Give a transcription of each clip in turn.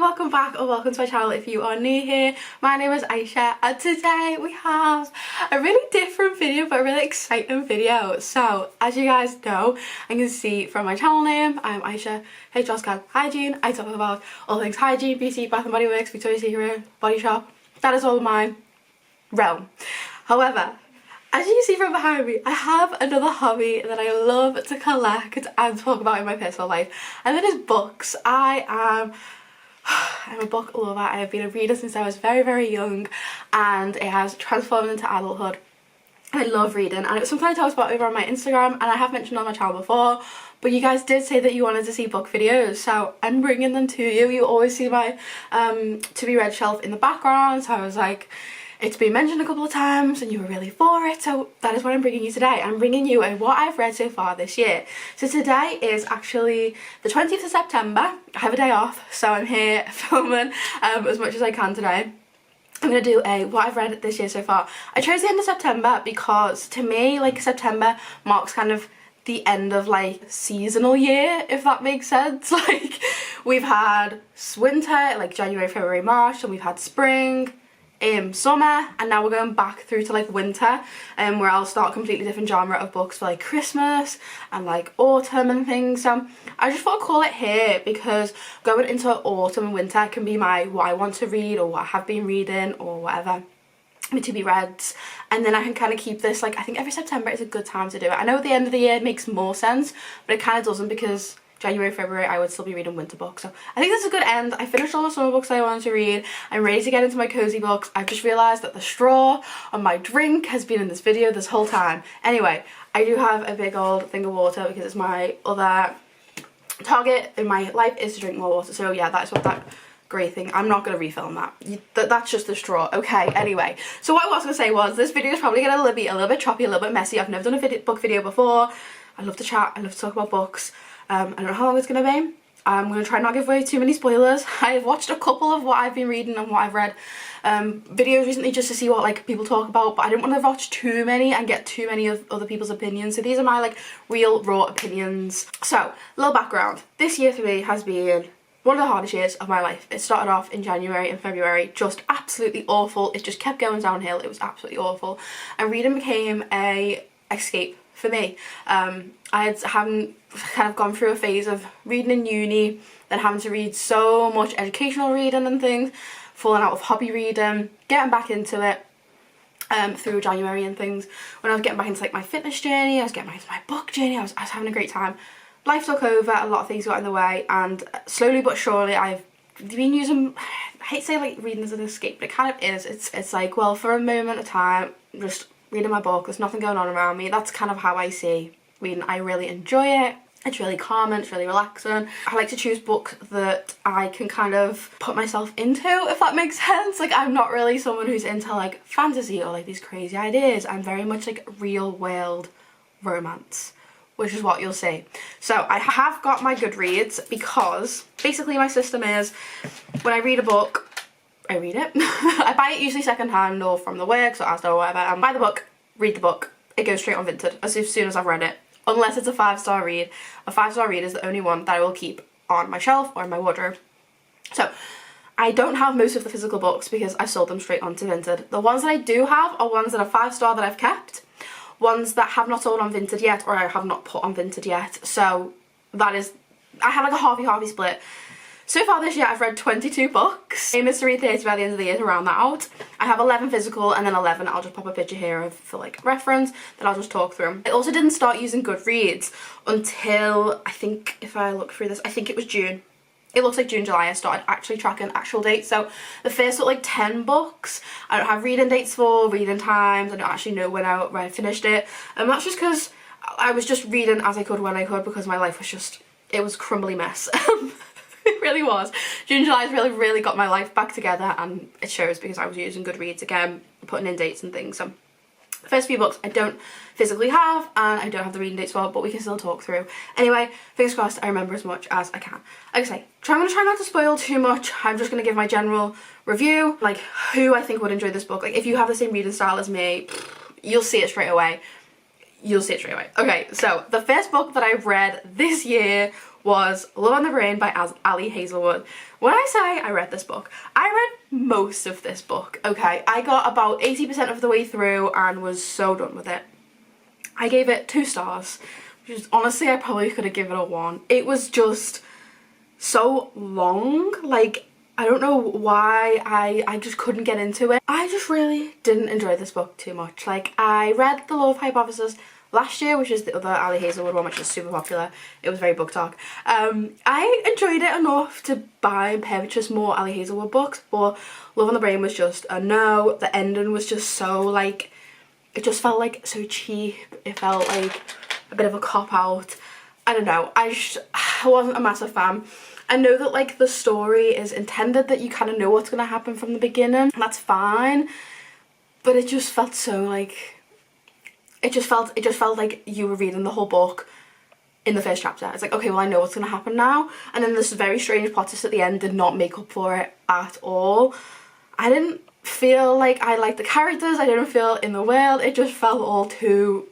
welcome back or welcome to my channel if you are new here. My name is Aisha and today we have a really different video but a really exciting video. So as you guys know and can see from my channel name, I'm Aisha HRScan Hygiene. I talk about all things hygiene, beauty, Bath and Body Works, Victoria's Secret, Body Shop. That is all my realm. However, as you can see from behind me, I have another hobby that I love to collect and talk about in my personal life, and that is books. I'm a book lover. I have been a reader since I was very young and it has transformed into adulthood. I love reading and it's something I talked about over on my Instagram and I have mentioned on my channel before, but you guys did say that you wanted to see book videos, so I'm bringing them to you. You always see my to be read shelf in the background, so I was like, it's been mentioned a couple of times and you were really for it, so that is what I'm bringing you today. I'm bringing you what I've read so far this year. So today is actually the 20th of September. I have a day off, so I'm here filming as much as I can today. I'm going to do what I've read this year so far. I chose the end of September because to me, like, September marks kind of the end of like seasonal year, if that makes sense. Like, we've had winter, like January, February, March, and we've had spring, summer, and now we're going back through to like winter, where I'll start a completely different genre of books for like Christmas and like autumn and things. So I just thought I'd call it here because going into autumn and winter can be what I want to read or what I have been reading or whatever to be read, and then I can kind of keep this, like, I think every September is a good time to do it. I know at the end of the year it makes more sense, but it kind of doesn't because January, February, I would still be reading winter books. So I think that's a good end. I finished all the summer books I wanted to read. I'm ready to get into my cozy books. I've just realised that the straw on my drink has been in this video this whole time. Anyway, I do have a big old thing of water because it's my other target in my life is to drink more water. So yeah, that's what that grey thing, I'm not going to refilm that. That's just the straw. Okay, anyway. So what I was going to say was this video is probably going to be a little bit choppy, a little bit messy. I've never done a book video before. I love to chat. I love to talk about books. I don't know how long it's going to be. I'm going to try not to give away too many spoilers. I've watched a couple of what I've been reading and what I've read videos recently just to see what like people talk about, but I didn't want to watch too many and get too many of other people's opinions. So these are my like real raw opinions. So, a little background. This year for me has been one of the hardest years of my life. It started off in January and February, just absolutely awful. It just kept going downhill. It was absolutely awful. And reading became a escape for me. I hadn't kind of gone through a phase of reading in uni, then having to read so much educational reading and things, falling out of hobby reading, getting back into it through January and things. When I was getting back into like my fitness journey, I was getting back into my book journey, I was having a great time. Life took over, a lot of things got in the way, and slowly but surely I've been using, I hate to say like reading as an escape, but it kind of is. It's like, well, for a moment of time, just reading my book, there's nothing going on around me. That's kind of how I see reading. I really enjoy it. It's really calming, it's really relaxing. I like to choose books that I can kind of put myself into, if that makes sense. Like, I'm not really someone who's into like fantasy or like these crazy ideas. I'm very much like real world romance, which is what you'll see. So I have got my Goodreads because basically my system is when I read a book, I read it. I buy it usually second hand or from the works or Asda or whatever. I buy the book, read the book. It goes straight on Vinted as soon as I've read it. Unless it's a 5-star read. A 5-star read is the only one that I will keep on my shelf or in my wardrobe. So I don't have most of the physical books because I sold them straight onto Vinted. The ones that I do have are ones that are 5-star that I've kept. Ones that have not sold on Vinted yet or I have not put on Vinted yet. So that is, I have like a halvey split. So far this year I've read 22 books. Aim is to read 30 by the end of the year to round that out. I have 11 physical and then 11 I'll just pop a picture here of for like reference that I'll just talk through. I also didn't start using Goodreads until, I think if I look through this, I think it was June. It looks like June, July I started actually tracking actual dates. So the first like 10 books I don't have reading dates for, reading times, I don't actually know when I finished it. And that's just because I was just reading as I could when I could because my life was just, it was a crumbly mess. It really was. June, July has really got my life back together, and it shows because I was using Goodreads again, putting in dates and things. So the first few books I don't physically have and I don't have the reading dates for, but we can still talk through. Anyway, fingers crossed I remember as much as I can. Like I say, I'm going to try not to spoil too much. I'm just going to give my general review, like who I think would enjoy this book. Like, if you have the same reading style as me, you'll see it straight away. You'll see it straight away. Okay, so the first book that I read this year was Love on the Brain by Ali Hazelwood. When I say I read this book, I read most of this book, okay? I got about 80% of the way through and was so done with it. I gave it 2 stars, which is honestly, I probably could have given it a 1. It was just so long, like, I don't know why I just couldn't get into it. I just really didn't enjoy this book too much. Like, I read The Love Hypothesis last year, which is the other Ali Hazelwood one, which is super popular. It was very book talk. I enjoyed it enough to buy and purchase more Ali Hazelwood books, but Love on the Brain was just a no. The ending was just so, like, it just felt like so cheap. It felt like a bit of a cop-out. I don't know, I wasn't a massive fan. I know that, like, the story is intended that you kind of know what's going to happen from the beginning, and that's fine, but it just felt so, like, it just felt like you were reading the whole book in the first chapter. It's like, okay, well, I know what's going to happen now, and then this very strange plot twist at the end did not make up for it at all. I didn't feel like I liked the characters, I didn't feel in the world, it just felt all too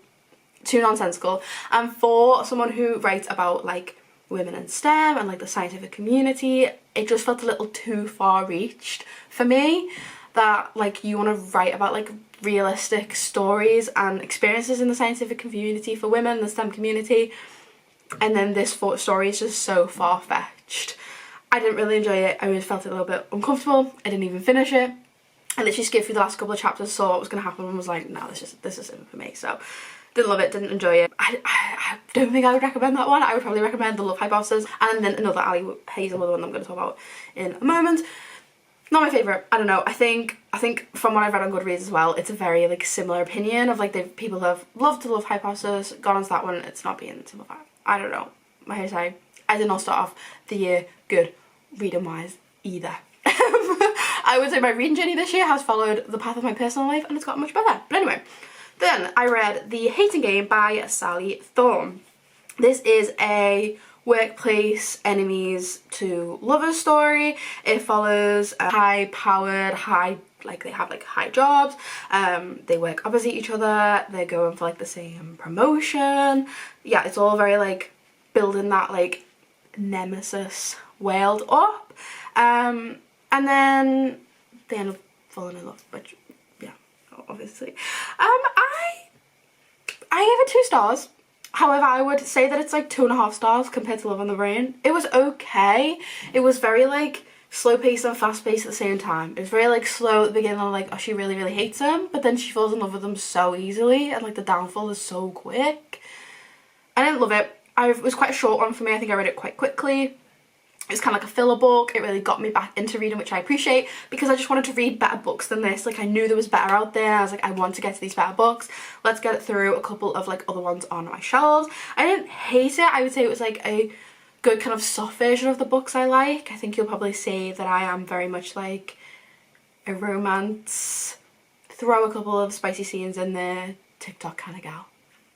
nonsensical. And for someone who writes about, like, women in STEM and, like, the scientific community, it just felt a little too far reached for me. That, like, you want to write about, like, realistic stories and experiences in the scientific community for women, the STEM community, and then this story is just so far-fetched. I didn't really enjoy it. I just felt it a little bit uncomfortable. I didn't even finish it. I literally skipped through the last couple of chapters, saw what was going to happen, and was like, no, this isn't for me. So didn't love it, didn't enjoy it. I don't think I would recommend that one. I would probably recommend The Love Hypothesis and then another Ali Hazelwood one that I'm going to talk about in a moment. Not my favourite. I don't know. I think from what I've read on Goodreads as well, it's a very, like, similar opinion of, like, people have loved The Love Hypothesis, gone on to that one, it's not being simplified. I don't know. My hair say I did not start off the year good reading wise either. I would say my reading journey this year has followed the path of my personal life and it's gotten much better. But anyway, then I read The Hating Game by Sally Thorne. This is a workplace enemies to lovers story. It follows a high-powered, they have, like, high jobs, they work opposite each other, they're going for, like, the same promotion. Yeah, it's all very, like, building that, like, nemesis world up. And then they end up falling in love, which, yeah, obviously. I gave it 2 stars. However, I would say that it's like 2.5 stars compared to Love on the Brain. It was okay. It was very, like, slow paced and fast paced at the same time. It was very, like, slow at the beginning, like, oh, she really, really hates him, but then she falls in love with him so easily, and, like, the downfall is so quick. I didn't love it. It was quite a short one for me. I think I read it quite quickly. It's kind of like a filler book. It really got me back into reading, which I appreciate, because I just wanted to read better books than this. Like, I knew there was better out there. I was like, I want to get to these better books. Let's get through a couple of, like, other ones on my shelves. I didn't hate it. I would say it was, like, a good kind of soft version of the books I like. I think you'll probably see that I am very much like a romance, throw a couple of spicy scenes in there, TikTok kind of gal.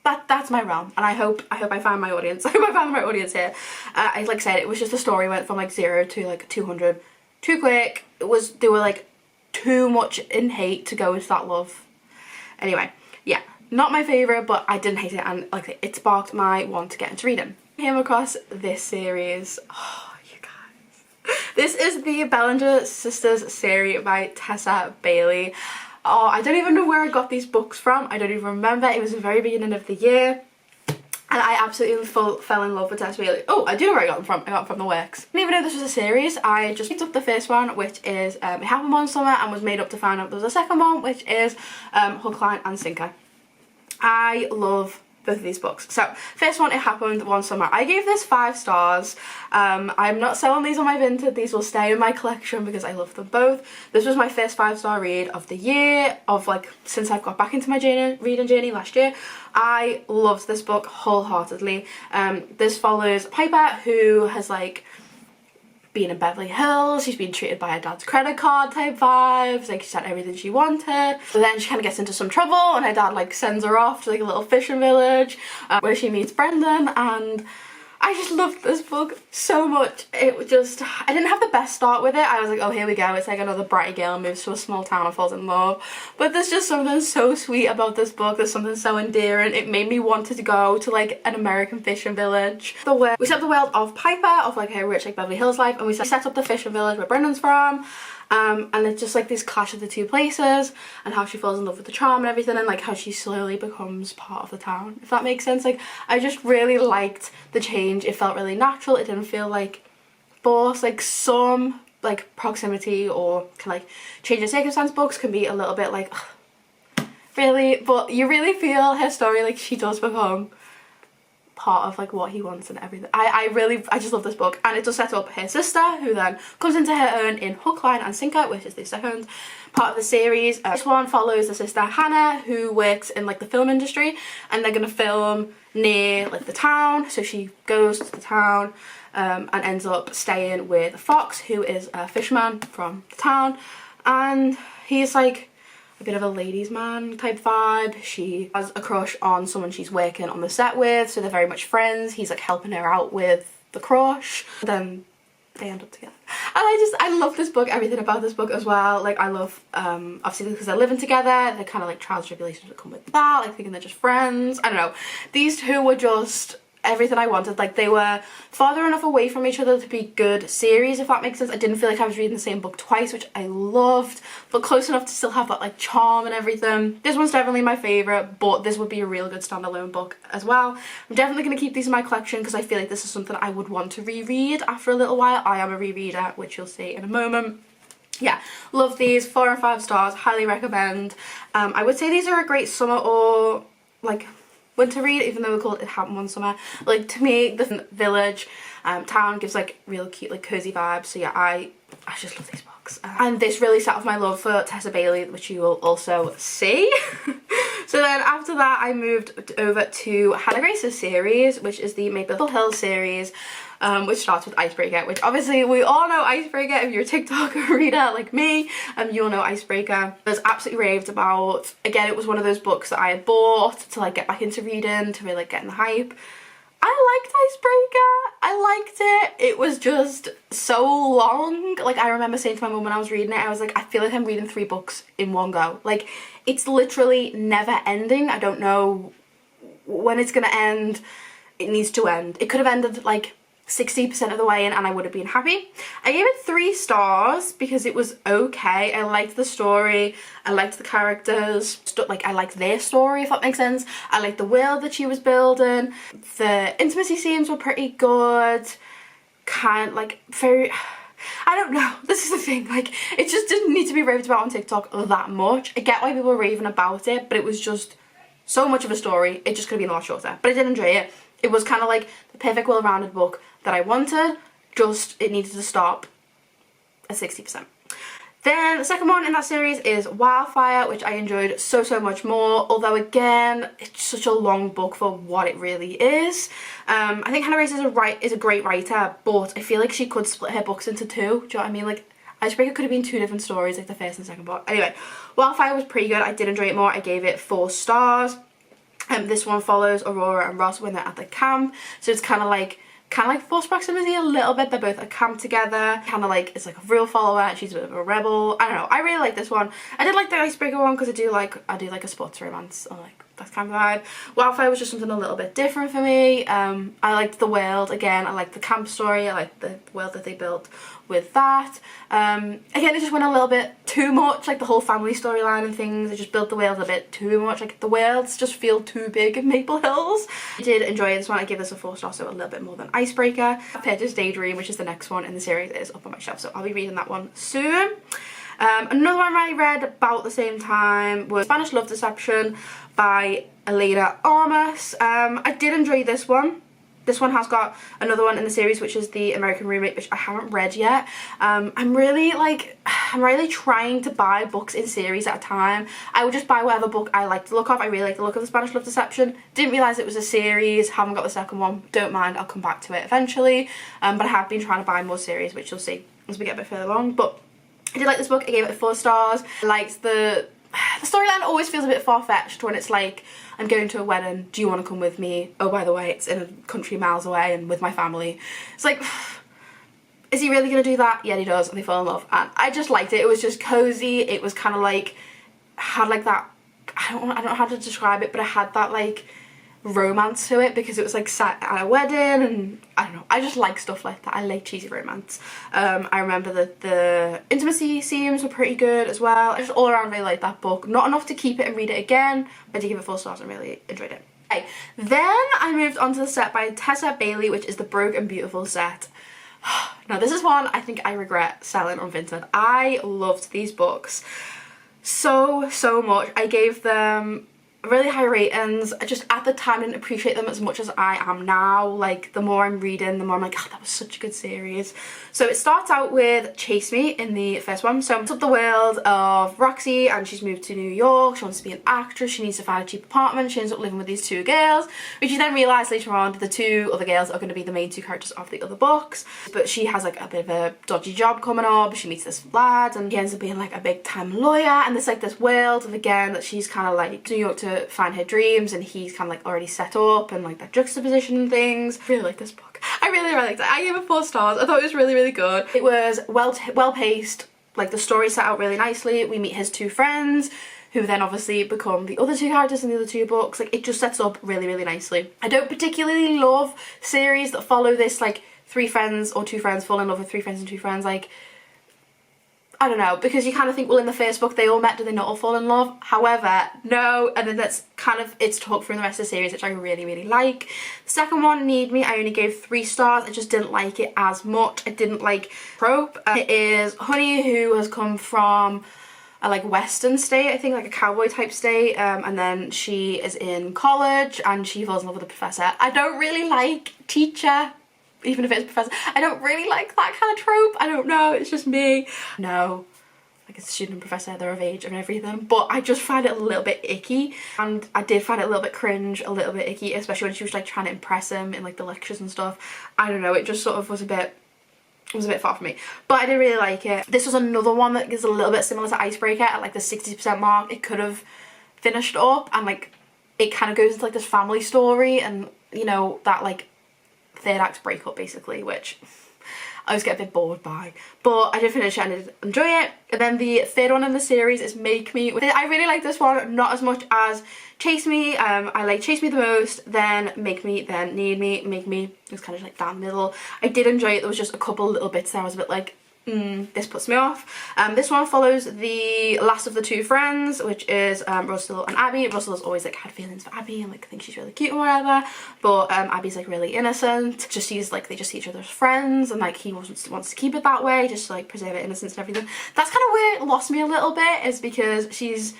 That's my realm, and I hope I find my audience. I hope I found my audience here. Like I said, it was just a story went from, like, 0 to, like, 200 too quick. They were, like, too much in hate to go into that love. Anyway, yeah, not my favourite, but I didn't hate it, and, like, it sparked my want to get into reading. I came across this series. Oh, you guys. This is the Bellinger Sisters series by Tessa Bailey. Oh, I don't even know where I got these books from. I don't even remember. It was the very beginning of the year. And I absolutely fell in love with Tessa Bailey. Oh, I do know where I got them from. I got them from the works. I didn't even know this was a series. I just picked up the first one, which is It Happened One Summer, and was made up to find out there was a second one, which is Hook, Line and Sinker. I love both of these books. So, first one, It Happened One Summer. I gave this 5 stars. I'm not selling these on my Vinted. These will stay in my collection because I love them both. This was my first 5-star read of the year, of, like, since I've got back into my reading journey last year. I loved this book wholeheartedly. This follows Piper, who has, like, been in Beverly Hills. She's been treated by her dad's credit card type vibes, like, she's had everything she wanted, but then she kind of gets into some trouble and her dad, like, sends her off to, like, a little fishing village where she meets Brendan, and I just loved this book so much. It was just, I didn't have the best start with it. I was like, oh, here we go. It's like another bratty girl moves to a small town and falls in love. But there's just something so sweet about this book. There's something so endearing. It made me want to go to like an American fishing village. We set up the world of Piper, of like her rich like Beverly Hills life, and we set up the fishing village where Brendan's from. And it's just like this clash of the two places and how she falls in love with the charm and everything, and like how she slowly becomes part of the town, if that makes sense. Like, I just really liked the change. It felt really natural. It didn't feel like forced. Like some like proximity or like change of circumstance books can be a little bit like, ugh, really, but you really feel her story, like she does become part of like what he wants and everything. I just love this book, and it does set up her sister, who then comes into her own in Hook, Line and Sinker, which is the second part of the series. This one follows the sister Hannah, who works in like the film industry, and they're gonna film near like the town, so she goes to the town and ends up staying with Fox, who is a fisherman from the town, and he's like a bit of a ladies man type vibe. She has a crush on someone she's working on the set with, so they're very much friends. He's like helping her out with the crush, then they end up together. And I love this book, everything about this book as well. Like, I love obviously because they're living together, the kind of like trials and tribulations that come with that, like thinking they're just friends. I don't know, these two were just everything I wanted. Like, they were farther enough away from each other to be good series, if that makes sense. I didn't feel like I was reading the same book twice, which I loved, but close enough to still have that like charm and everything. This one's definitely my favourite, but this would be a real good standalone book as well. I'm definitely going to keep these in my collection because I feel like this is something I would want to reread after a little while. I am a rereader, which you'll see in a moment. Yeah, love these. 4 and 5 stars, highly recommend. I would say these are a great summer or like winter read, even though we call it Happened One Summer. Like, to me, the village town gives like real cute like cozy vibes, so yeah, I just love these books. And this really set off my love for Tessa Bailey, which you will also see. So then after that I moved over to Hannah Grace's series, which is the Maple Hill series, which starts with Icebreaker, which obviously we all know Icebreaker. If you're a TikTok reader like me, you'll know Icebreaker. I was absolutely raved about. Again, it was one of those books that I had bought to like get back into reading, to really like get in the hype. I liked Icebreaker. I liked it. It was just so long. Like, I remember saying to my mum when I was reading it, I was like, I feel like I'm reading 3 books in one go. Like, it's literally never ending. I don't know when it's gonna end. It needs to end. It could have ended like 60% of the way in and I would have been happy. I gave it 3 stars because it was okay. I liked the story, I liked the characters, like I liked their story, if that makes sense. I liked the world that she was building. The intimacy scenes were pretty good. Kind of like very, I don't know, this is the thing, like, it just didn't need to be raved about on TikTok that much. I get why people were raving about it, but it was just so much of a story, it just could have been a lot shorter. But I did enjoy it. It was kind of like the perfect well-rounded book that I wanted, just it needed to stop at 60%. Then the second one in that series is Wildfire, which I enjoyed so much more, although again, it's such a long book for what it really is. I think Hannah Grace is a great writer, but I feel like she could split her books into 2, do you know what I mean? Like, Icebreaker could have been 2 different stories, like the first and second book. Anyway, Wildfire was pretty good. I did enjoy it more. I gave it 4 stars. This one follows Aurora and Ross when they're at the camp, so it's kind of like forced proximity a little bit. They're both at camp together, kind of like it's like a real follower and she's a bit of a rebel. I don't know, I really like this one. I did like the Icebreaker one because I do like a sports romance, or like that kind of vibe. Wildfire was just something a little bit different for me. I liked the world again. I liked the camp story. I liked the world that they built with that. Again, it just went a little bit too much, like the whole family storyline and things. They just built the world a bit too much. Like, the worlds just feel too big in Maple Hills. I did enjoy this one. I give this a 4 stars, so a little bit more than Icebreaker. Purchased Daydream, which is the next one in the series. It is up on my shelf, so I'll be reading that one soon. Another one I read about the same time was Spanish Love Deception by Elena Armas. I did enjoy this one. This one has got another one in the series, which is The American Roommate, which I haven't read yet. I'm really trying to buy books in series at a time. I would just buy whatever book I like the look of. I really like the look of The Spanish Love Deception. Didn't realise it was a series, haven't got the second one. Don't mind, I'll come back to it eventually. But I have been trying to buy more series, which you'll see as we get a bit further along. But I did like this book. I gave it 4 stars. I liked the the storyline always feels a bit far-fetched when it's like, I'm going to a wedding, do you want to come with me? Oh, by the way, it's in a country miles away and with my family. It's like, is he really gonna do that? Yeah, he does, and they fall in love. And I just liked it. It was just cozy. It was kind of like, had like that, I don't know how to describe it, but it had that like romance to it because it was like set at a wedding, and I don't know, I just like stuff like that. I like cheesy romance. I remember that the intimacy scenes were pretty good as well. I just all around really liked that book. Not enough to keep it and read it again, but I did give it 4 stars and really enjoyed it. Okay, then I moved on to the set by Tessa Bailey, which is the Broke and Beautiful set. Now this is one I think I regret selling on Vinted. I loved these books so much. I gave them really high ratings. I just at the time didn't appreciate them as much as I am now. Like the more I'm reading, the more I'm like, oh, that was such a good series. So it starts out with Chase Me in the first one. So it's up the world of Roxy, and she's moved to New York. She wants to be an actress. She needs to find a cheap apartment. She ends up living with these 2 girls, which you then realise later on that the 2 other girls are going to be the main 2 characters of the other books. But she has like a bit of a dodgy job coming up. She meets this lad and he ends up being like a big time lawyer, and there's like this world of, again, that she's kind of like New York to find her dreams, and he's kind of like already set up, and like that juxtaposition and things. I really like this book. I really liked it. I gave it 4 stars. I thought it was really good. It was well paced. Like the story set out really nicely. We meet his 2 friends, who then obviously become the other 2 characters in the other 2 books. Like it just sets up really nicely. I don't particularly love series that follow this like 3 friends or 2 friends fall in love with 3 friends and 2 friends. Like, I don't know, because you kind of think, well, in the first book they all met, do they not all fall in love? However, no, and then that's kind of, it's talked through in the rest of the series, which I really like. The second one, Need Me, I only gave 3 stars. I just didn't like it as much. I didn't like trope. It is Honey, who has come from a like western state, I think, like a cowboy type state, and then she is in college and she falls in love with a professor. I don't really like teacher, even if it's professor. I don't really like that kind of trope. I don't know, it's just me. No, like it's a student and professor, they're of age and everything, but I just find it a little bit icky, and I did find it a little bit cringe, a little bit icky, especially when she was like trying to impress him in like the lectures and stuff. I don't know, it just sort of was a bit far from me, but I did really like it. This was another one that is a little bit similar to Icebreaker. At like the 60% mark, it could have finished up, and like it kind of goes into like this family story, and you know, that like 3rd act breakup basically, which I was getting a bit bored by, but I did finish it and I did enjoy it. And then the 3rd one in the series is Make Me. I really like this one, not as much as Chase Me. I like Chase Me the most, then Make Me, then Need Me. Make Me, it was kind of like down the middle. I did enjoy it. There was just a couple little bits there I was a bit like, this puts me off. This one follows the last of the 2 friends, which is Russell and Abby. Russell has always like had feelings for Abby and like thinks she's really cute and whatever, but Abby's like really innocent. Just sees like they just see each other as friends, and like he wants to keep it that way, just to like preserve her innocence and everything. That's kind of where it lost me a little bit, is because she's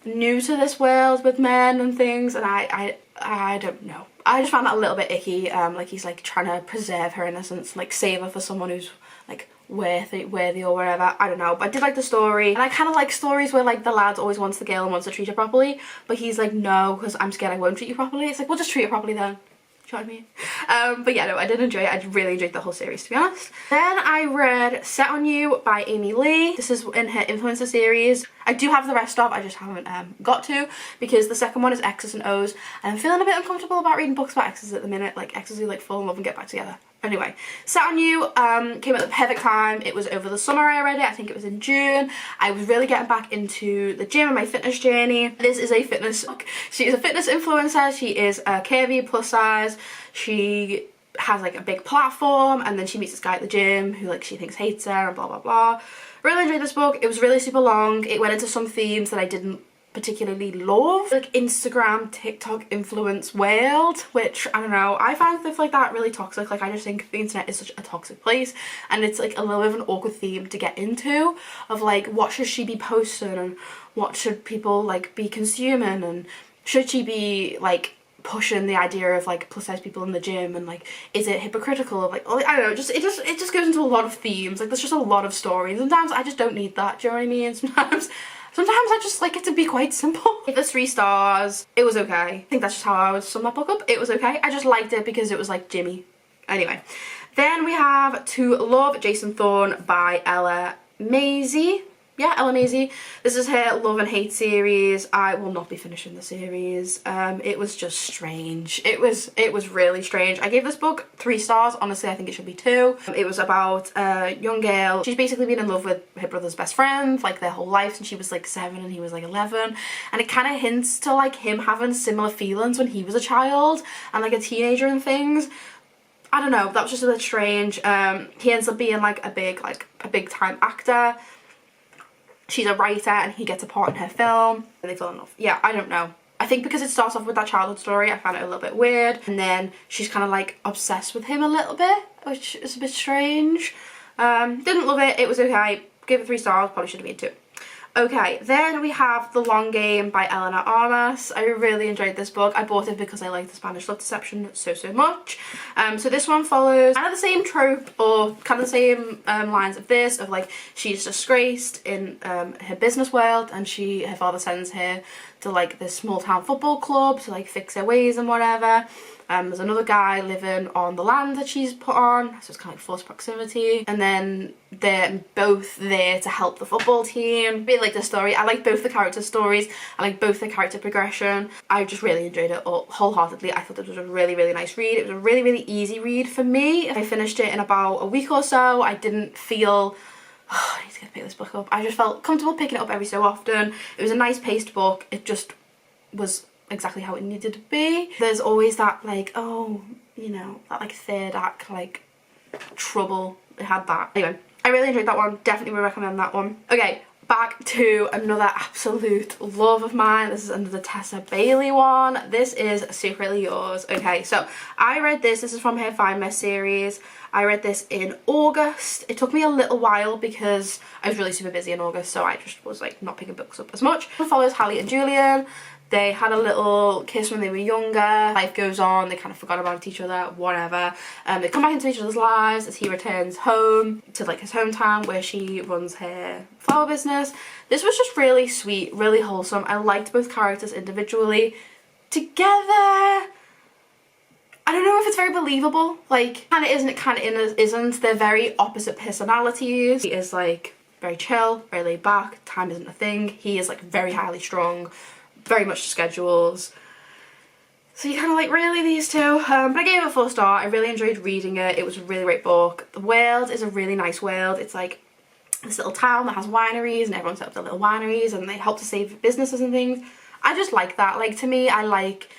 new to this world with men and things, and I don't know. I just found that a little bit icky. Like he's like trying to preserve her innocence, like save her for someone who's like worthy or whatever. I don't know, but I did like the story, and I kind of like stories where like the lad always wants the girl and wants to treat her properly, but he's like, no, because I'm scared I won't treat you properly. It's like, well, just treat her properly then. Do you know what I mean? But yeah, no, I did enjoy it. I really enjoyed the whole series, to be honest. Then I read Set on You by Amy Lee. This is in her influencer series. I do have the rest of, I just haven't got to, because the second one is X's and O's, and I'm feeling a bit uncomfortable about reading books about exes at the minute, like exes who like fall in love and get back together. Anyway, Set on You came at the perfect time. It was over the summer I read it. I think it was in June. I was really getting back into the gym and my fitness journey. This is a fitness, she is a fitness influencer. She is a curvy, plus size. She has like a big platform, and then she meets this guy at the gym who like she thinks hates her and blah blah blah. Really enjoyed this book. It was really super long. It went into some themes that I didn't particularly love, like Instagram, TikTok influence world, which I don't know, I find stuff like that really toxic. Like I just think the internet is such a toxic place, and it's like a little bit of an awkward theme to get into, of like what should she be posting and what should people like be consuming, and should she be like pushing the idea of like plus size people in the gym, and like is it hypocritical of like, oh, I don't know, it just goes into a lot of themes. Like there's just a lot of stories. Sometimes I just don't need that, do you know what I mean? Sometimes I just like it to be quite simple. It was 3 stars. It was okay. I think that's just how I would sum that book up. It was okay. I just liked it because it was like Jimmy. Anyway, then we have To Love Jason Thorne by Ella Maisie. yeah, Ella Maisie. This is her love and hate series. I will not be finishing the series. It was just strange. It was really strange. I gave this book 3 stars. Honestly, I think it should be 2. It was about a young girl. She's basically been in love with her brother's best friend like their whole life since she was like 7 and he was like 11. And it kind of hints to like him having similar feelings when he was a child and like a teenager and things. I don't know, that was just a bit strange. He ends up being like a big time actor. She's a writer and he gets a part in her film and they fall in love. Yeah, I don't know. I think because it starts off with that childhood story, I found it a little bit weird. And then she's kind of like obsessed with him a little bit, which is a bit strange. Didn't love it. It was okay. Gave it 3 stars. Probably should have been 2. Okay, then we have The Long Game by Eleanor Armas. I really enjoyed this book. I bought it because I like the Spanish love deception so much. So this one follows kind of the same trope or kind of the same lines of this, of like she's disgraced in her business world and her father sends her to like this small town football club to like fix her ways and whatever. There's another guy living on the land that she's put on, so it's kind of like forced proximity, and then they're both there to help the football team. Really like the story. I like both the character stories. I like both the character progression. I just really enjoyed it wholeheartedly. I thought it was a really nice read. It was a really easy read for me. I finished it in about a week or so. I didn't feel I need to pick this book up. I just felt comfortable picking it up every so often. It was a nice paced book. It just was exactly how it needed to be. There's always that like, oh, you know, that like 3rd act like trouble. It had that. Anyway, I really enjoyed that one. Definitely would recommend that one. Okay, back to another absolute love of mine. This is another Tessa Bailey one. This is Secretly Yours. Okay, so I read this. This is from her Find Me series. I read this in August. It took me a little while because I was really super busy in August, so I just was like not picking books up as much. It follows Hallie and Julian. They had a little kiss when they were younger. Life goes on. They kind of forgot about each other, whatever. They come back into each other's lives as he returns home to like his hometown where she runs her flower business. This was just really sweet, really wholesome. I liked both characters individually. Together, I don't know if it's very believable. Like, kind of isn't, it kind of isn't. They're very opposite personalities. He is like very chill, very laid back. Time isn't a thing. He is like very highly strung, very much schedules. So you kind of like, really, these two? But I gave it a 4 star. I really enjoyed reading it. It was a really great book. The world is a really nice world. It's like this little town that has wineries and everyone set up their little wineries and they help to save businesses and things. I just like that. Like, to me, I like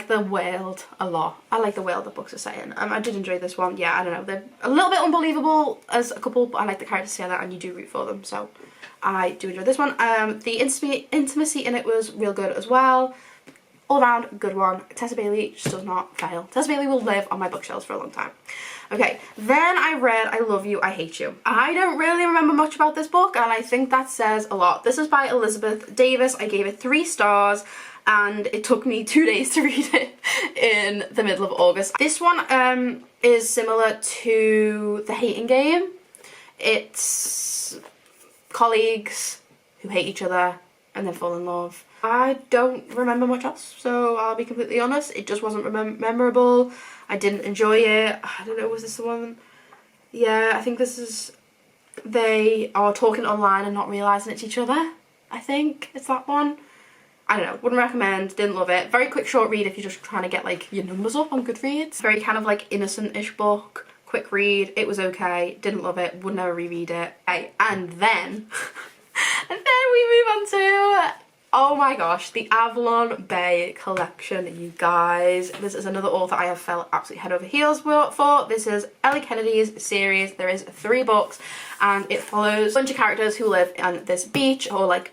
the world a lot. I like the world that books are saying. I did enjoy this one. Yeah, I don't know. They're a little bit unbelievable as a couple, but I like the characters together and you do root for them. So I do enjoy this one. The intimacy in it was real good as well. All around, good one. Tessa Bailey just does not fail. Tessa Bailey will live on my bookshelves for a long time. Okay, then I read I Love You, I Hate You. I don't really remember much about this book and I think that says a lot. This is by Elizabeth Davis. I gave it 3 stars. And it took me 2 days to read it in the middle of August. This one is similar to The Hating Game. It's colleagues who hate each other and then fall in love. I don't remember much else, so I'll be completely honest. It just wasn't memorable. I didn't enjoy it. I don't know, was this the one? Yeah, I think this is... They are talking online and not realising it's each other. I think it's that one. I don't know, wouldn't recommend, didn't love it. Very quick short read if you're just trying to get like your numbers up on Goodreads. Very kind of like innocent-ish book, quick read, it was okay, didn't love it, would never reread it. Okay, and then we move on to, oh my gosh, the Avalon Bay collection, you guys. This is another author I have felt absolutely head over heels for. This is Ellie Kennedy's series. There is 3 books and it follows a bunch of characters who live on this beach, or like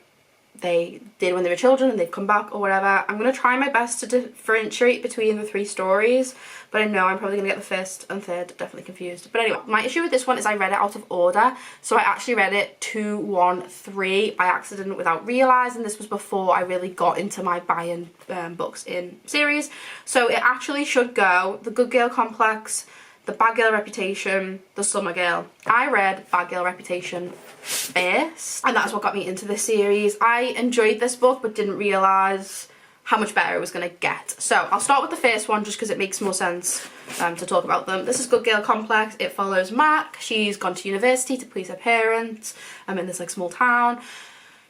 they did when they were children and they've come back or whatever. I'm going to try my best to differentiate between the 3 stories, but I know I'm probably going to get the first and third definitely confused. But anyway, my issue with this one is I read it out of order. So I actually read it 2, 1, 3 by accident without realising. This was before I really got into my buying books in series. So it actually should go The Good Girl Complex, The Bad Girl Reputation, The Summer Girl. I read Bad Girl Reputation first, and that's what got me into this series. I enjoyed this book but didn't realise how much better it was going to get. So I'll start with the first one just because it makes more sense to talk about them. This is Good Girl Complex. It follows Mac. She's gone to university to please her parents in this like small town.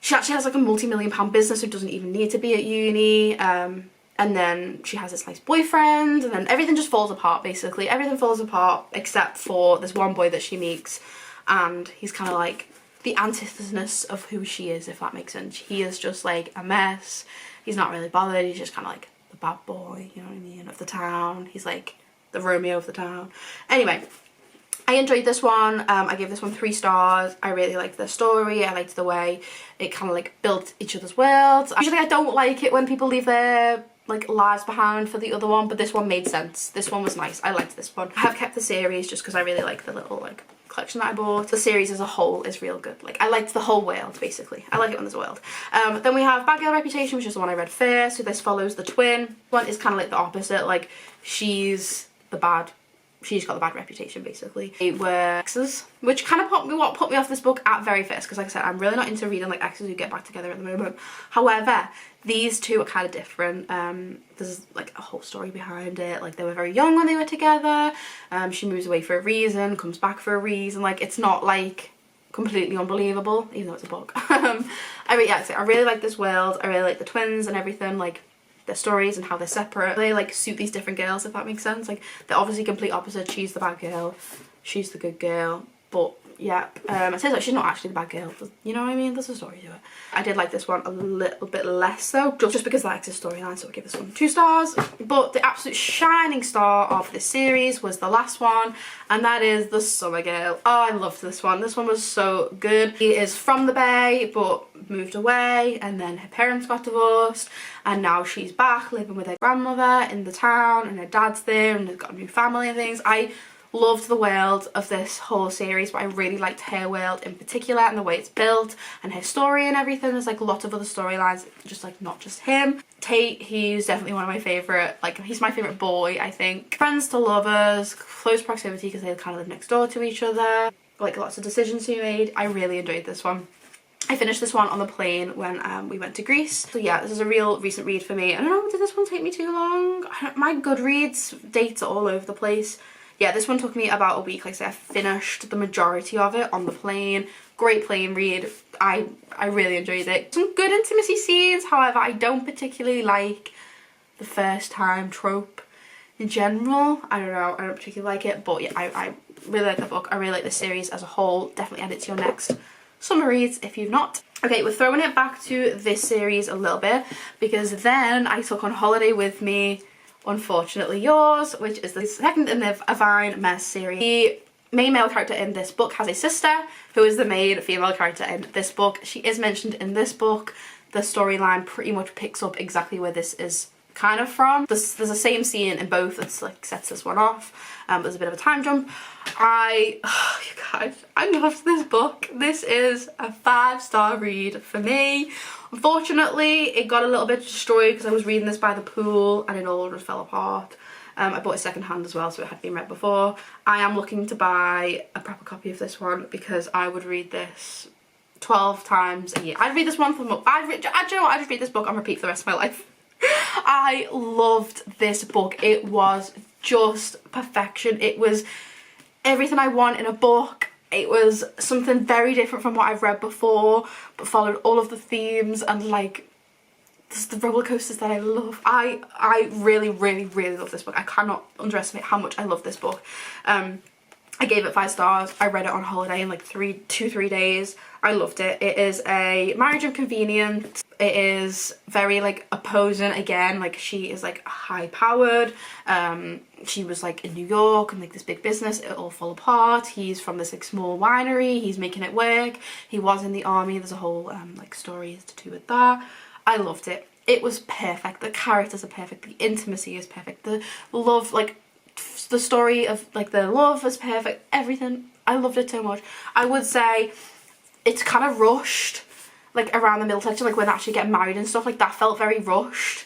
She actually has like a multi-million-pound business who doesn't even need to be at uni. And then she has this nice boyfriend, and then everything just falls apart basically. Everything falls apart except for this one boy that she meets, and he's kind of like the antithesis of who she is, if that makes sense. He is just like a mess. He's not really bothered. He's just kind of like the bad boy, you know what I mean, of the town. He's like the Romeo of the town. Anyway, I enjoyed this one. I gave this one 3 stars. I really liked the story. I liked the way it kind of like built each other's worlds. Usually I don't like it when people leave their like lives behind for the other one, but this one made sense. This one was nice. I liked this one. I have kept the series just because I really like the little like collection that I bought. The series as a whole is real good. Like I liked the whole world basically. I like it when there's a world. Then we have Bad Girl Reputation, which is the one I read first. So this follows the twin. One is kind of like the opposite. Like she's got the bad reputation basically. They were exes, which kind of put me off this book at very first, because like I said, I'm really not into reading like exes who get back together at the moment. However, these two are kind of different. There's like a whole story behind it. Like they were very young when they were together. She moves away for a reason, comes back for a reason. Like it's not like completely unbelievable, even though it's a book. I really like this world. I really like the twins and everything. Like their stories and how they're separate. They like suit these different girls, if that makes sense. Like they're obviously complete opposites. She's the bad girl, she's the good girl, but yeah, it says like she's not actually the bad girl, you know what I mean? There's a story to it. I did like this one a little bit less though, just because I like the storyline, so I'll give this one 2 stars. But the absolute shining star of this series was the last one, and that is The Summer Girl. Oh, I loved this one. This one was so good. She is from the Bay but moved away, and then her parents got divorced, and now she's back living with her grandmother in the town, and her dad's there, and they've got a new family and things. I loved the world of this whole series, but I really liked her world in particular and the way it's built and her story and everything. There's like a lot of other storylines, just like not just him. Tate, he's definitely one of my favourite, like he's my favourite boy, I think. Friends to lovers, close proximity because they kind of live next door to each other, like lots of decisions to be made. I really enjoyed this one. I finished this one on the plane when we went to Greece. So yeah, this is a real recent read for me. I don't know, did this one take me too long? My Goodreads dates are all over the place. Yeah, this one took me about a week. Like I said, I finished the majority of it on the plane. Great plane read. I really enjoyed it. Some good intimacy scenes, however, I don't particularly like the first time trope in general. I don't know, I don't particularly like it, but yeah, I really like the book. I really like the series as a whole. Definitely add it to your next summer reads if you've not. Okay, we're throwing it back to this series a little bit, because then I took on holiday with me Unfortunately Yours, which is the second in the Avine Mess series. The main male character in this book has a sister who is the main female character in this book. She is mentioned in this book. The storyline pretty much picks up exactly where this is kind of from. There's the same scene in both that's like sets this one off. There's a bit of a time jump. You guys, I loved this book. This is a 5-star read for me. Unfortunately, it got a little bit destroyed because I was reading this by the pool and it all just fell apart. I bought it second hand as well, so it had been read before. I am looking to buy a proper copy of this one because I would read this 12 times a year. I'd read this one for more. I'd just read this book on repeat for the rest of my life. I loved this book. It was just perfection. It was everything I want in a book. It was something very different from what I've read before, but followed all of the themes and like the roller coasters that I love. I really love this book. I cannot underestimate how much I love this book. I gave it 5 stars. I read it on holiday in like 2-3 days. I loved it. It is a marriage of convenience. It is very like opposing again. Like she is like high powered. She was like in New York and like this big business. It all fell apart. He's from this like small winery. He's making it work. He was in the army. There's a whole like story to do with that. I loved it. It was perfect. The characters are perfect. The intimacy is perfect. The love, like the story of like the love is perfect. Everything. I loved it so much. I would say it's kind of rushed, like around the middle section, like when they actually get married and stuff, like that felt very rushed.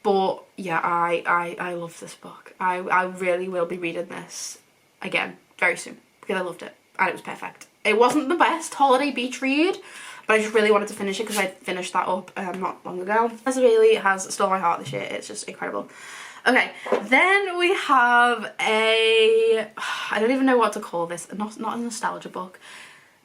But yeah, I love this book. I really will be reading this again very soon because I loved it and it was perfect. It wasn't the best holiday beach read, but I just really wanted to finish it because I finished that up not long ago. This really has stolen my heart this year. It's just incredible. Okay, then we have I don't even know what to call this, not a nostalgia book.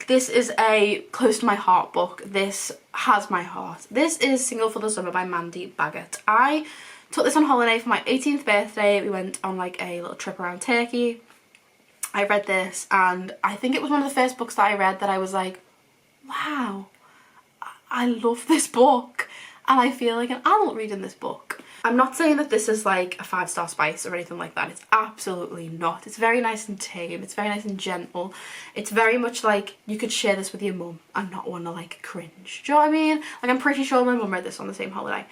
This is a close to my heart book. This has my heart. This is Single for the Summer by Mandy Baggett. I took this on holiday for my 18th birthday. We went on like a little trip around Turkey. I read this and I think it was one of the first books that I read that I was like, wow, I love this book and I feel like an adult reading this book. I'm not saying that this is like a 5-star spice or anything like that. It's absolutely not. It's very nice and tame. It's very nice and gentle. It's very much like you could share this with your mum and not want to like cringe. Do you know what I mean? Like I'm pretty sure my mum read this on the same holiday.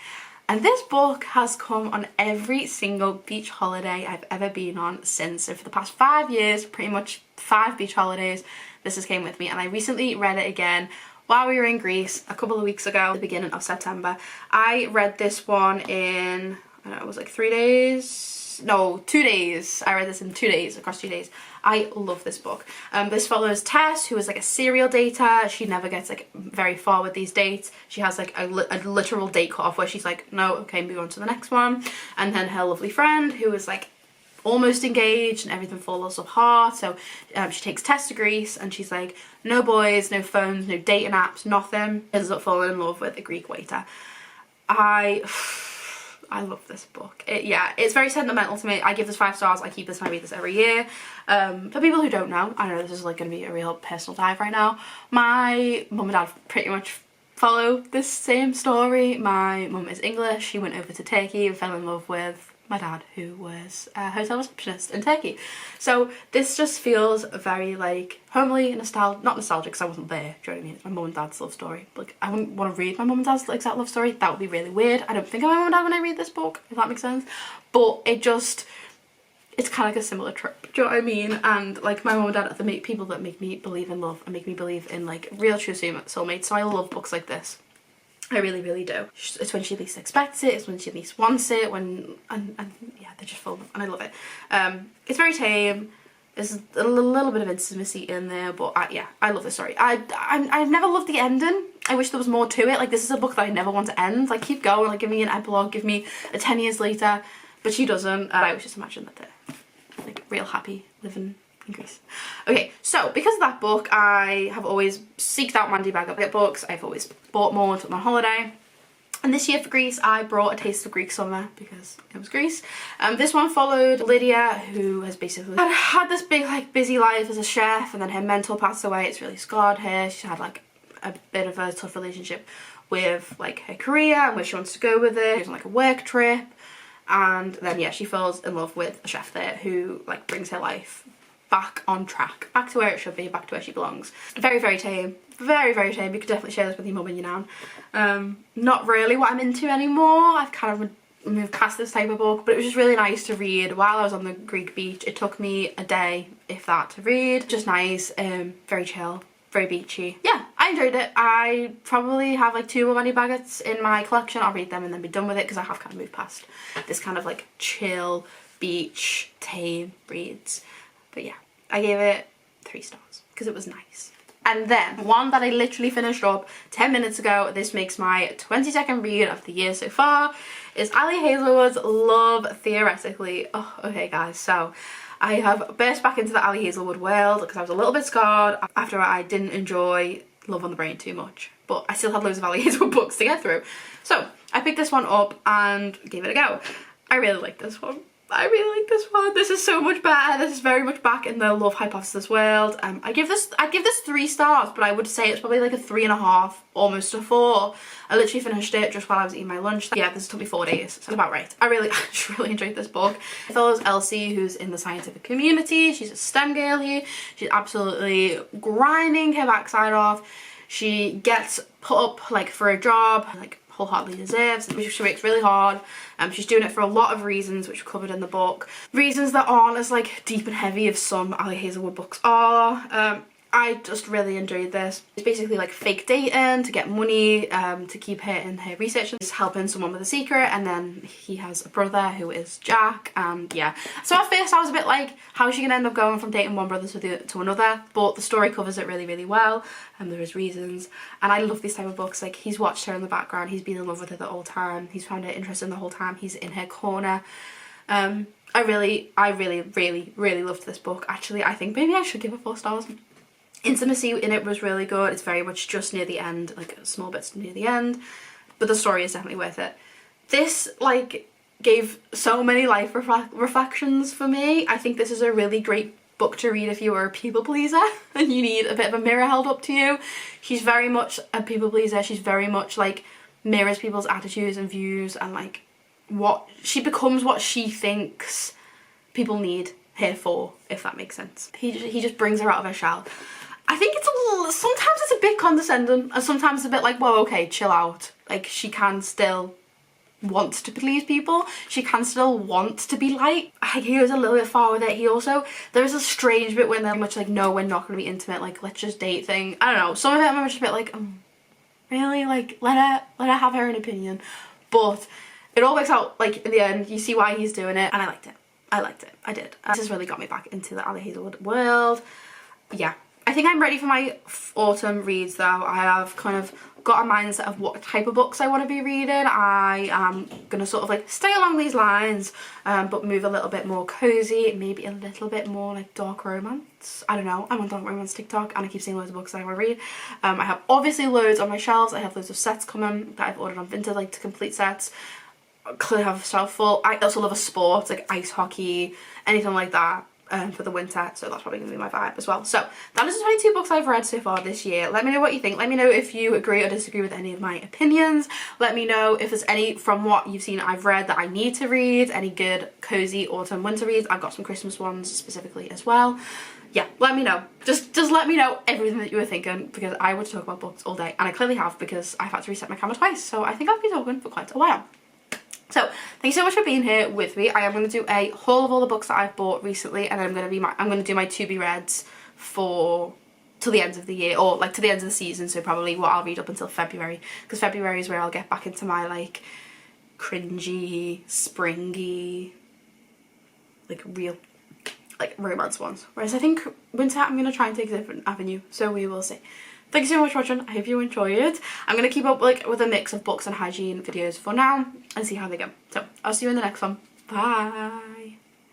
And this book has come on every single beach holiday I've ever been on since. So for the past 5 years, pretty much 5 beach holidays, this has came with me. And I recently read it again while we were in Greece a couple of weeks ago, the beginning of September. I read this one in, I don't know, it was like 3 days? No, 2 days. I read this in 2 days, across 2 days. I love this book. This follows Tess, who is like a serial dater. She never gets like very far with these dates. She has like a literal date cut off where she's like, no, okay, move on to the next one. And then her lovely friend, who is like almost engaged and everything falls apart. So she takes Tess to Greece and she's like, no boys, no phones, no dating apps, nothing. Ends up falling in love with a Greek waiter. I love this book. Yeah, it's very sentimental to me. I give this 5 stars. I keep this and I read this every year. For people who don't know, I know this is like going to be a real personal dive right now. My mum and dad pretty much follow this same story. My mum is English. She went over to Turkey and fell in love with my dad, who was a hotel receptionist in Turkey. So this just feels very like homely, not nostalgic because I wasn't there, do you know what I mean? It's my mum and dad's love story. Like I wouldn't want to read my mum and dad's exact love story. That would be really weird. I don't think of my mum and dad when I read this book, if that makes sense. But it's kind of like a similar trip, do you know what I mean? And like my mum and dad are the people that make me believe in love and make me believe in like real true soulmates. So I love books like this. I really, really do. It's when she least expects it, it's when she least wants it, and yeah, they're just full, and I love it. It's very tame. There's a little bit of intimacy in there, but yeah, I love this story. I've never loved the ending. I wish there was more to it. Like this is a book that I never want to end. Like keep going, like give me an epilogue, give me a 10 years later, but she doesn't. I always just imagine that they're like real happy living in Greece. Okay, so because of that book, I have always seeked out Mandy Baggett books. I've always bought more and took them on holiday. And this year for Greece, I brought A Taste of Greek Summer because it was Greece. This one followed Lydia, who has basically had this big, like, busy life as a chef, and then her mentor passed away. It's really scarred her. She had, like, a bit of a tough relationship with, like, her career and where she wants to go with it. She was on, like, a work trip. And then, yeah, she falls in love with a chef there who, like, brings her life back on track, back to where it should be, back to where she belongs. Very, very tame. Very, very tame. You could definitely share this with your mum and your nan. Not really what I'm into anymore. I've kind of moved past this type of book, but it was just really nice to read while I was on the Greek beach. It took me a day, if that, to read. Just nice, very chill, very beachy. Yeah, I enjoyed it. I probably have like 2 more Mandy Baggetts in my collection. I'll read them and then be done with it because I have kind of moved past this kind of like chill, beach, tame reads. But yeah, I gave it 3 stars because it was nice. And then one that I literally finished up 10 minutes ago, this makes my 22nd read of the year so far, is Ali Hazelwood's Love Theoretically. Oh, okay guys, so I have burst back into the Ali Hazelwood world because I was a little bit scarred after I didn't enjoy Love on the Brain too much. But I still had loads of Ali Hazelwood books to get through. So I picked this one up and gave it a go. I really like this one. I really like this one. This is so much better. This is very much back in the Love Hypothesis world. I'd give this 3 stars, but I would say it's probably like a 3.5, almost a 4. I literally finished it just while I was eating my lunch. Yeah, this took me 4 days, so that's about right. I just really enjoyed this book. It follows Elsie, who's in the scientific community. She's a STEM girl here. She's absolutely grinding her backside off. She gets put up like for a job, like wholeheartedly deserves, which she works really hard. She's doing it for a lot of reasons, which are covered in the book. Reasons that aren't as like deep and heavy as some Ali Hazelwood books are. I just really enjoyed this. It's basically like fake dating to get money, to keep her in her research. He's helping someone with a secret, and then he has a brother who is Jack, and yeah. So at first I was a bit like, how is she gonna end up going from dating one brother to another? But the story covers it really, really well, and there is reasons. And I love these type of books. Like, he's watched her in the background, he's been in love with her the whole time, he's found her interesting the whole time, he's in her corner. I really, really loved this book. Actually, I think maybe I should give it 4 stars. Intimacy in it was really good. It's very much just near the end, like small bits near the end, but the story is definitely worth it. This like gave so many life reflections for me. I think this is a really great book to read if you are a people pleaser and you need a bit of a mirror held up to you. She's very much a people pleaser. She's very much like mirrors people's attitudes and views, and like she becomes what she thinks people need her for, if that makes sense. He just brings her out of her shell. I think it's a little, sometimes it's a bit condescending, and sometimes it's a bit like, well, okay, chill out. Like, she can still want to please people. She can still want to be liked. He goes a little bit far with it. There is a strange bit when they're much like, no, we're not going to be intimate, like, let's just date thing. I don't know, some of it I'm just a bit like, really? Like, let her have her own opinion. But it all works out, like, in the end, you see why he's doing it, and I liked it. I did. This has really got me back into the Ali Hazelwood world. Yeah. I think I'm ready for my autumn reads though. I have kind of got a mindset of what type of books I want to be reading. I am going to sort of like stay along these lines, but move a little bit more cozy, maybe a little bit more like dark romance. I don't know, I'm on dark romance TikTok and I keep seeing loads of books that I want to read. I have obviously loads on my shelves. I have loads of sets coming that I've ordered on Vinted, like to complete sets. Clearly have a shelf full. I also love a sport, like ice hockey, anything like that. For the winter, so that's probably going to be my vibe as well. So that is the 22 books I've read so far this year. Let me know what you think. Let me know if you agree or disagree with any of my opinions. Let me know if there's any from what you've seen I've read that I need to read, any good cozy autumn winter reads. I've got some Christmas ones specifically as well. Yeah, let me know. Just let me know everything that you were thinking, because I would talk about books all day, and I clearly have, because I've had to reset my camera twice, so I think I've been talking for quite a while. So thank you so much for being here with me. I am going to do a haul of all the books that I've bought recently, and then I'm going to do my to be reads till the end of the year, or like to the end of the season. So probably what I'll read up until February, because February is where I'll get back into my like cringy, springy, like real like romance ones. Whereas I think winter I'm going to try and take a different avenue. So we will see. Thank you so much for watching. I hope you enjoyed. I'm going to keep up like with a mix of books and hygiene videos for now and see how they go. So I'll see you in the next one. Bye.